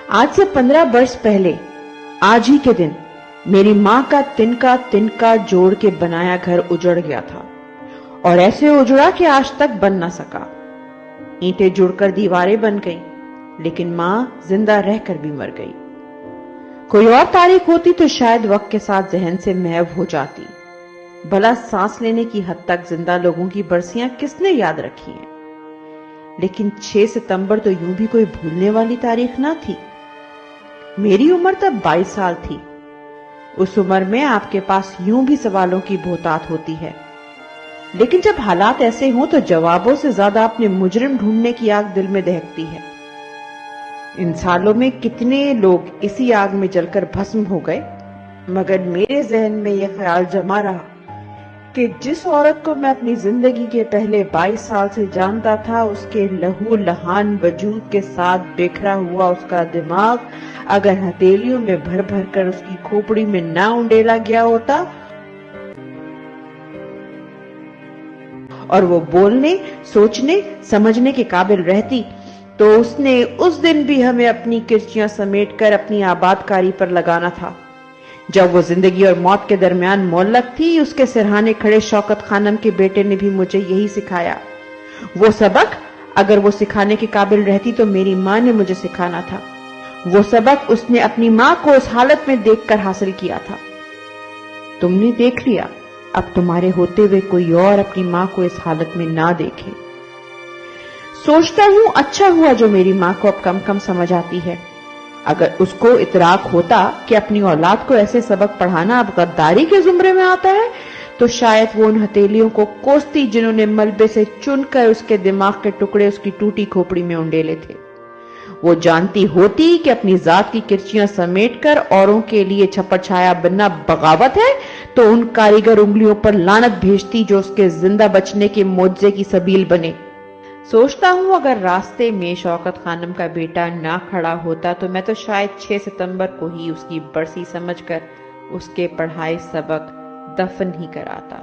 आज से 15 वर्ष पहले आज ही के दिन मेरी माँ का तिनका तिनका जोड़ के बनाया घर उजड़ गया था और ऐसे उजड़ा कि आज तक बन न सका। ईंटें जुड़कर दीवारें बन गईं, लेकिन माँ जिंदा रहकर भी मर गई। कोई और तारीख होती तो शायद वक्त के साथ जहन से महव हो जाती। भला सांस लेने की हद तक जिंदा लोगों की बरसियां किसने याद रखी हैं? लेकिन 6 सितंबर तो यूं भी कोई भूलने वाली तारीख ना थी। मेरी उम्र तब 22 साल थी। उस उम्र में आपके पास यूं भी सवालों की बहुतात होती है, लेकिन जब हालात ऐसे हों तो जवाबों से ज्यादा अपने मुजरिम ढूंढने की आग दिल में दहकती है। इन सालों में कितने लोग इसी आग में जलकर भस्म हो गए, मगर मेरे जहन में यह ख्याल जमा रहा कि जिस औरत को मैं अपनी जिंदगी के पहले 22 साल से जानता था, उसके लहू लहान वजूद के साथ बिखरा हुआ उसका दिमाग अगर हथेलियों में भर भर कर उसकी खोपड़ी में ना उंडेला गया होता और वो बोलने, सोचने, समझने के काबिल रहती, तो उसने उस दिन भी हमें अपनी किरचियां समेटकर अपनी आबादकारी पर लगाना था। जब वो जिंदगी और मौत के दरमियान मोहल्लक थी, उसके सिरहाने खड़े शौकत खानम के बेटे ने भी मुझे यही सिखाया। वो सबक अगर वो सिखाने के काबिल रहती तो मेरी माँ ने मुझे सिखाना था। वो सबक उसने अपनी माँ को उस हालत में देखकर हासिल किया था। तुमने देख लिया, अब तुम्हारे होते हुए कोई और अपनी माँ को इस हालत में ना देखे। सोचता हूं अच्छा हुआ जो मेरी माँ को अब कम कम समझ आती है। अगर उसको इतराक होता कि अपनी औलाद को ऐसे सबक पढ़ाना अब गद्दारी के जुमरे में आता है, तो शायद वो उन हथेलियों को कोसती जिन्होंने मलबे से चुनकर उसके दिमाग के टुकड़े उसकी टूटी खोपड़ी में उंडेले थे। वो जानती होती कि अपनी जात की किरचियां समेटकर औरों के लिए छपर छाया बनना बगावत है, तो उन कारीगर उंगलियों पर लानत भेजती जो उसके जिंदा बचने के मोजे की सबील बने। सोचता हूं अगर रास्ते में शौकत खानम का बेटा ना खड़ा होता तो मैं तो शायद 6 सितंबर को ही उसकी बरसी समझकर उसके पढ़ाए सबक दफन ही कराता।